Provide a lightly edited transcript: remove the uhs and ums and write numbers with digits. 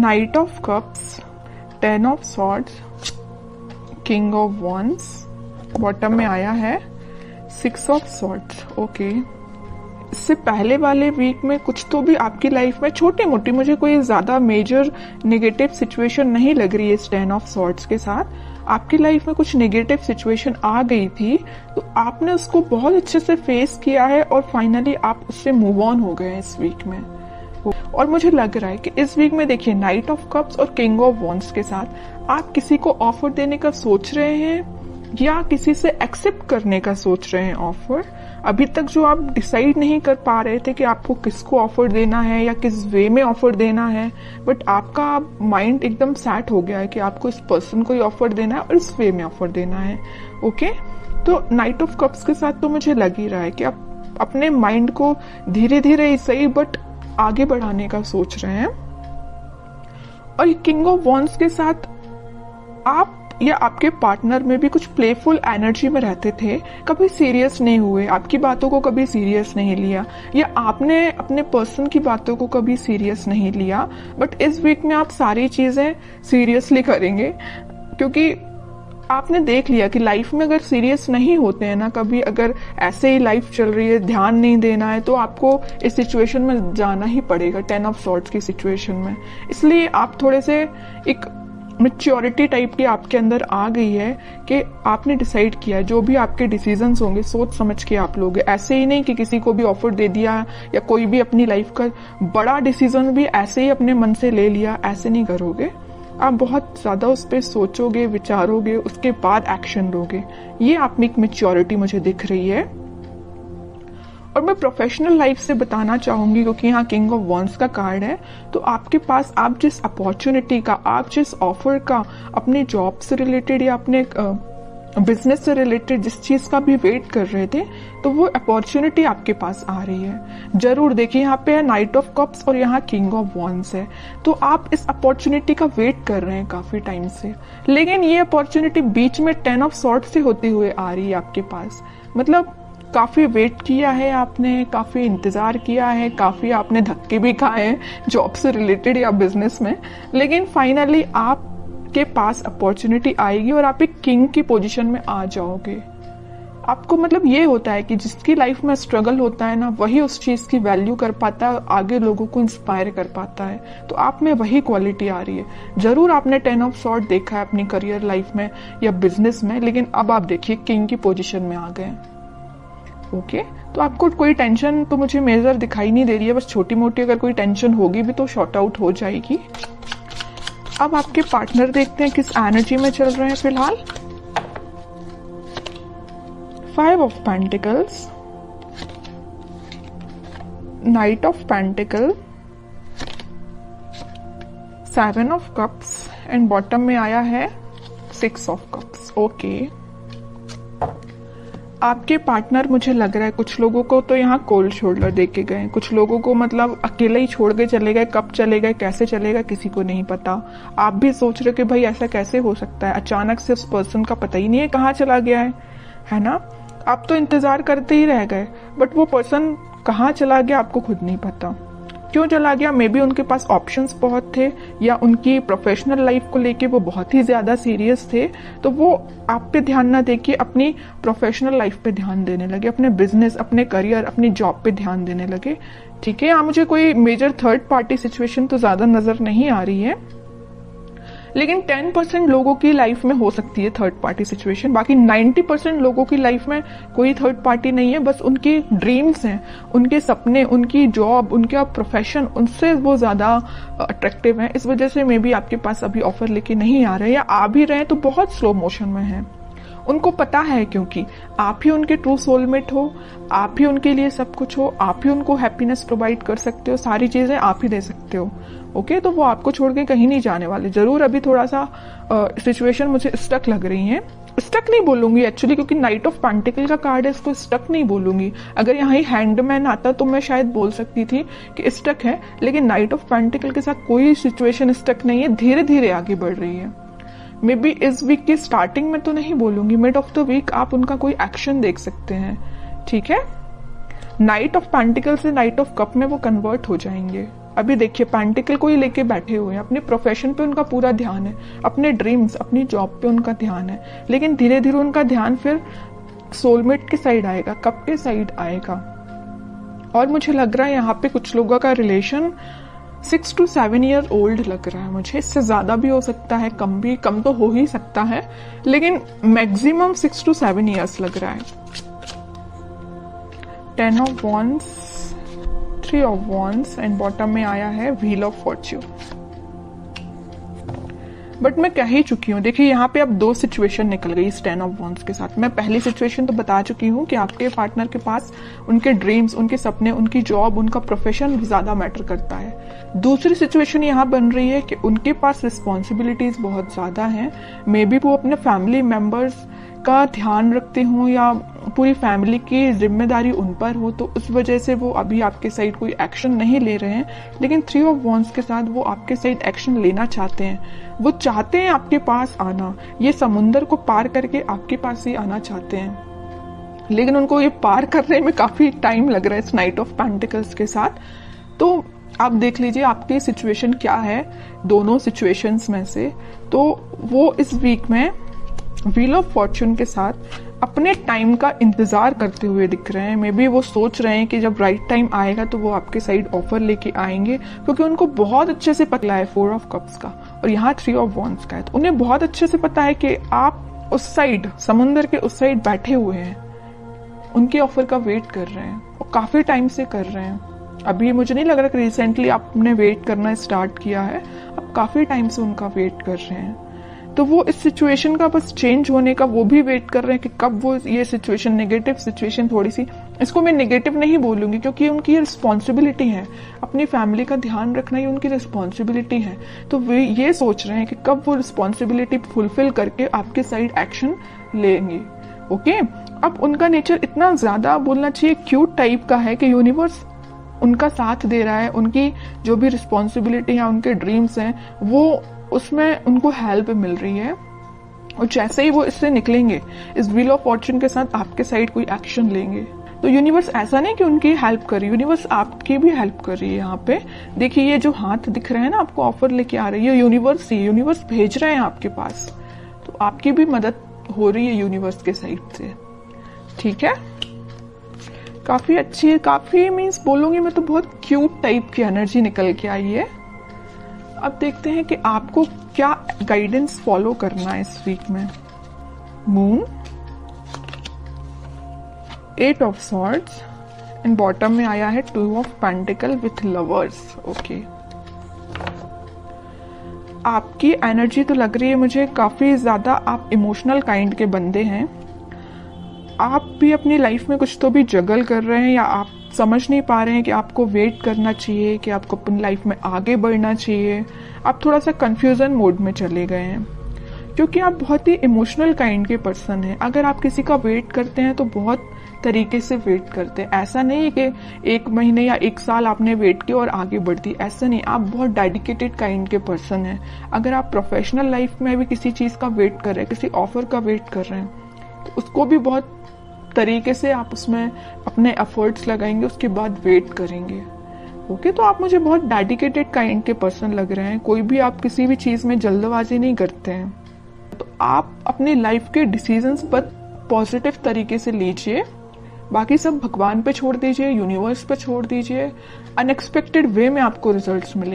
Night of cups, 10 of swords, king of wands, bottom में आया है 6 ऑफ सॉर्ड्स। ओके, इससे पहले वाले वीक में कुछ तो भी आपकी लाइफ में छोटी मोटी, मुझे कोई ज्यादा मेजर नेगेटिव सिचुएशन नहीं लग रही है इस 10 ऑफ सॉर्ड्स के साथ। आपकी लाइफ में कुछ नेगेटिव सिचुएशन आ गई थी, तो आपने उसको बहुत अच्छे से फेस किया है और फाइनली आप उससे मूव ऑन हो गए इस वीक में। और मुझे लग रहा है कि इस वीक में देखिए नाइट ऑफ कप्स और किंग ऑफ वॉन्ड्स के साथ आप किसी को ऑफर देने का सोच रहे हैं या किसी से एक्सेप्ट करने का सोच रहे हैं ऑफर। अभी तक जो आप डिसाइड नहीं कर पा रहे थे कि आपको किसको ऑफर देना है या किस वे में ऑफर देना है, बट आपका माइंड एकदम सेट हो गया है कि आपको इस पर्सन को ही ऑफर देना है और इस वे में ऑफर देना है। ओके, तो नाइट ऑफ कप्स के साथ तो मुझे लग ही रहा है कि आप अपने माइंड को धीरे धीरे ही सही बट आगे बढ़ाने का सोच रहे हैं। और किंग ऑफ वॉन्ड्स के साथ आप या आपके पार्टनर में भी कुछ प्लेफुल एनर्जी में रहते थे, कभी सीरियस नहीं हुए, आपकी बातों को कभी सीरियस नहीं लिया या आपने अपने पर्सन की बातों को कभी सीरियस नहीं लिया। बट इस वीक में आप सारी चीजें सीरियसली करेंगे, क्योंकि आपने देख लिया कि लाइफ में अगर सीरियस नहीं होते हैं ना, कभी अगर ऐसे ही लाइफ चल रही है, ध्यान नहीं देना है, तो आपको इस सिचुएशन में जाना ही पड़ेगा, 10 ऑफ सॉर्ड्स की सिचुएशन में। इसलिए आप थोड़े से एक मैच्योरिटी टाइप की आपके अंदर आ गई है कि आपने डिसाइड किया जो भी आपके डिसीजंस होंगे सोच समझ के आप लोगे। ऐसे ही नहीं कि किसी को भी ऑफर दे दिया या कोई भी अपनी लाइफ का बड़ा डिसीजन भी ऐसे ही अपने मन से ले लिया, ऐसे नहीं करोगे। आप बहुत ज्यादा उस पर सोचोगे, विचारोगे, उसके बाद एक्शन लोगे। ये आप में एक मैच्योरिटी मुझे दिख रही है। और मैं प्रोफेशनल लाइफ से बताना चाहूंगी, क्योंकि यहाँ किंग ऑफ वॉन्ड्स का कार्ड है, तो आपके पास आप जिस अपॉर्चुनिटी का, आप जिस ऑफर का, अपने जॉब से रिलेटेड या अपने बिजनेस से रिलेटेड जिस चीज का भी वेट कर रहे थे, तो वो अपॉर्चुनिटी आपके पास आ रही है। जरूर देखिए, यहाँ पे है नाइट ऑफ कप्स और यहाँ किंग ऑफ वॉन्ड्स है, तो आप इस अपॉर्चुनिटी का वेट कर रहे हैं काफी टाइम से, लेकिन ये अपॉर्चुनिटी बीच में 10 ऑफ सॉर्ड्स से होते हुए आ रही है आपके पास। मतलब काफी वेट किया है आपने, काफी इंतजार किया है, काफी आपने धक्के भी खाए हैं जॉब से रिलेटेड या बिजनेस में, लेकिन फाइनली आपके पास अपॉर्चुनिटी आएगी और आप एक किंग की पोजीशन में आ जाओगे। आपको मतलब ये होता है कि जिसकी लाइफ में स्ट्रगल होता है ना, वही उस चीज की वैल्यू कर पाता है, आगे लोगों को इंस्पायर कर पाता है। तो आप में वही क्वालिटी आ रही है। जरूर आपने 10 ऑफ सॉर्ड देखा है अपनी करियर लाइफ में या बिजनेस में, लेकिन अब आप देखिए किंग की पोजीशन में आ गए। ओके, तो आपको कोई टेंशन तो मुझे मेजर दिखाई नहीं दे रही है, बस छोटी मोटी अगर कोई टेंशन होगी भी तो शॉर्ट आउट हो जाएगी। अब आपके पार्टनर देखते हैं किस एनर्जी में चल रहे हैं फिलहाल। 5 of pentacles, night of pentacle, 7 of cups and bottom में आया है 6 ऑफ कप्स। ओके, आपके पार्टनर मुझे लग रहा है कुछ लोगों को तो यहाँ कोल्ड शोल्डर दे के गए, कुछ लोगों को मतलब अकेले ही छोड़ के चले गए। कब चले गए, कैसे चले गए, किसी को नहीं पता। आप भी सोच रहे हो कि भाई ऐसा कैसे हो सकता है, अचानक से उस पर्सन का पता ही नहीं है कहाँ चला गया है ना। आप तो इंतजार करते ही रह गए, बट वो पर्सन कहाँ चला गया आपको खुद नहीं पता। क्यों चला गया, मे बी उनके पास ऑप्शंस बहुत थे या उनकी प्रोफेशनल लाइफ को लेके वो बहुत ही ज्यादा सीरियस थे, तो वो आप पे ध्यान ना देके अपनी प्रोफेशनल लाइफ पे ध्यान देने लगे, अपने बिजनेस, अपने करियर, अपनी जॉब पे ध्यान देने लगे। ठीक है, यहाँ मुझे कोई मेजर थर्ड पार्टी सिचुएशन तो ज्यादा नजर नहीं आ रही है, लेकिन 10% लोगों की लाइफ में हो सकती है थर्ड पार्टी सिचुएशन। बाकी 90% लोगों की लाइफ में कोई थर्ड पार्टी नहीं है, बस उनकी ड्रीम्स हैं, उनके सपने, उनकी जॉब, उनका प्रोफेशन, उनसे वो ज्यादा अट्रैक्टिव है। इस वजह से मे बी आपके पास अभी ऑफर लेके नहीं आ रहे, या आ भी रहे हैं तो बहुत स्लो मोशन में है। उनको पता है, क्योंकि आप ही उनके ट्रू सोलमेट हो, आप ही उनके लिए सब कुछ हो, आप ही उनको हैप्पीनेस प्रोवाइड कर सकते हो, सारी चीजें आप ही दे सकते हो। ओके, तो वो आपको छोड़ के कहीं नहीं जाने वाले। जरूर अभी थोड़ा सा सिचुएशन मुझे स्टक लग रही है। स्टक नहीं बोलूंगी एक्चुअली, क्योंकि नाइट ऑफ पेंटिकल का कार्ड है, इसको स्टक नहीं बोलूंगी। अगर यहाँ ही हैंडमैन आता तो मैं शायद बोल सकती थी कि स्टक है, लेकिन नाइट ऑफ पेंटिकल के साथ कोई सिचुएशन स्टक नहीं है, धीरे धीरे आगे बढ़ रही है। मे बी इस वीक की स्टार्टिंग में तो नहीं बोलूंगी, मिड ऑफ द वीक आप उनका कोई एक्शन देख सकते हैं। ठीक है, नाइट ऑफ पेंटिकल से नाइट ऑफ कप में वो कन्वर्ट हो जाएंगे। अभी देखिए पेंटिकल को ही लेके बैठे हुए हैं, अपने प्रोफेशन पे उनका पूरा ध्यान है, अपने ड्रीम्स, अपनी जॉब पे उनका ध्यान है, लेकिन धीरे धीरे उनका ध्यान फिर सोलमेट के साइड आएगा, कब के साइड आएगा। और मुझे लग रहा है यहाँ पे कुछ लोगों का रिलेशन 6 to 7 ईयर ओल्ड लग रहा है मुझे, इससे ज्यादा भी हो सकता है, कम तो हो ही सकता है, लेकिन मैक्सिमम 6 to 7 ईयर्स लग रहा है। 10 of Wands, 3 of Wands and bottom में आया है व्हील ऑफ फॉर्च्यून। बट मैं कह ही चुकी हूँ, देखिए यहाँ पे अब 2 सिचुएशन निकल गई इस 10 ऑफ वॉन्ड्स के साथ। मैं पहली सिचुएशन तो बता चुकी हूँ कि आपके पार्टनर के पास उनके ड्रीम्स, उनके सपने, उनकी जॉब, उनका प्रोफेशन ज्यादा मैटर करता है। दूसरी सिचुएशन यहाँ बन रही है कि उनके पास रिस्पॉन्सिबिलिटीज बहुत ज्यादा हैं, मे बी वो अपने फैमिली मेंबर्स का ध्यान रखते हो या पूरी फैमिली की जिम्मेदारी उन पर हो, तो उस वजह से वो अभी आपके साइड कोई एक्शन नहीं ले रहे हैं। लेकिन 3 ऑफ वॉन्ड्स के साथ वो आपके साइड एक्शन लेना चाहते हैं, वो चाहते हैं आपके पास आना, ये समुंदर को पार करके आपके पास ही आना चाहते हैं, लेकिन उनको ये पार करने में काफी टाइम लग रहा है इस नाइट ऑफ पेंटिकल्स के साथ। तो आप देख लीजिए आपकी सिचुएशन क्या है दोनों सिचुएशंस में से। तो वो इस वीक में व्हील ऑफ फॉर्च्यून के साथ अपने टाइम का इंतजार करते हुए दिख रहे हैं। मे बी वो सोच रहे हैं कि जब राइट टाइम आएगा तो वो आपके साइड ऑफर लेके आएंगे, क्योंकि उनको बहुत अच्छे से पता है 4 ऑफ कप्स का और यहाँ 3 ऑफ वॉन्ड्स का है। तो उन्हें बहुत अच्छे से पता है कि आप उस साइड, समुंदर के उस साइड बैठे हुए हैं, उनके ऑफर का वेट कर रहे हैं और काफी टाइम से कर रहे हैं। अभी मुझे नहीं लग रहा कि रिसेंटली आपने वेट करना स्टार्ट किया है, आप काफी टाइम से उनका वेट कर रहे हैं। तो वो इस सिचुएशन का बस चेंज होने का वो भी वेट कर रहे हैं कि कब वो ये सिचुएशन, नेगेटिव सिचुएशन, थोड़ी सी, इसको मैं नेगेटिव नहीं बोलूंगी क्योंकि उनकी रिस्पॉन्सिबिलिटी है, अपनी फैमिली का ध्यान रखना ही उनकी रिस्पॉन्सिबिलिटी है। तो वे ये सोच रहे हैं कि कब वो रिस्पॉन्सिबिलिटी फुलफिल करके आपके साइड एक्शन लेंगे। ओके, अब उनका नेचर इतना ज्यादा बोलना चाहिए क्यूट टाइप का है कि यूनिवर्स उनका साथ दे रहा है, उनकी जो भी रिस्पॉन्सिबिलिटी है, उनके ड्रीम्स हैं, वो उसमें उनको हेल्प मिल रही है। और जैसे ही वो इससे निकलेंगे, इस व्हील ऑफ फॉर्च्यून के साथ आपके साइड कोई एक्शन लेंगे, तो यूनिवर्स ऐसा नहीं कि उनकी हेल्प कर रही है, यूनिवर्स आपकी भी हेल्प कर रही है। यहाँ पे देखिए ये जो हाथ दिख रहे हैं ना, आपको ऑफर लेके आ रही है यूनिवर्स ही, यूनिवर्स भेज रहे हैं आपके पास, तो आपकी भी मदद हो रही है यूनिवर्स के साइड से। ठीक है, काफी अच्छी है, काफी मीन्स बोलूंगी मैं तो बहुत क्यूट टाइप की एनर्जी निकल के आई है। अब देखते हैं कि आपको क्या गाइडेंस फॉलो करना है इस वीक में। Moon, 8 of swords and bottom में आया है 2 of pentacle with lovers. Okay, आपकी एनर्जी तो लग रही है मुझे काफी ज्यादा आप इमोशनल काइंड के बंदे हैं। आप भी अपनी लाइफ में कुछ तो भी जगल कर रहे हैं, या आप समझ नहीं पा रहे हैं कि आपको वेट करना चाहिए, कि आपको अपनी लाइफ में आगे बढ़ना चाहिए। आप थोड़ा सा कंफ्यूजन मोड में चले गए हैं क्योंकि आप बहुत ही इमोशनल काइंड के पर्सन हैं। अगर आप किसी का वेट करते हैं तो बहुत तरीके से वेट करते हैं, ऐसा नहीं है कि 1 महीने या 1 साल आपने वेट किया और आगे बढ़ती, ऐसा नहीं। आप बहुत डेडिकेटेड काइंड के पर्सन हैं। अगर आप प्रोफेशनल लाइफ में भी किसी चीज का वेट कर रहे हैं, किसी ऑफर का वेट कर रहे हैं, तो उसको भी बहुत तरीके से आप उसमें अपने एफर्ट्स लगाएंगे, उसके बाद वेट करेंगे। ओके, तो आप मुझे बहुत डेडिकेटेड काइंड के पर्सन लग रहे हैं। कोई भी आप किसी भी चीज में जल्दबाजी नहीं करते हैं। तो आप अपनी लाइफ के डिसीजंस पर पॉजिटिव तरीके से लीजिए, बाकी सब भगवान पे छोड़ दीजिए, यूनिवर्स पे छोड़ दीजिए। अनएक्सपेक्टेड वे में आपको रिजल्ट्स मिलेंगे।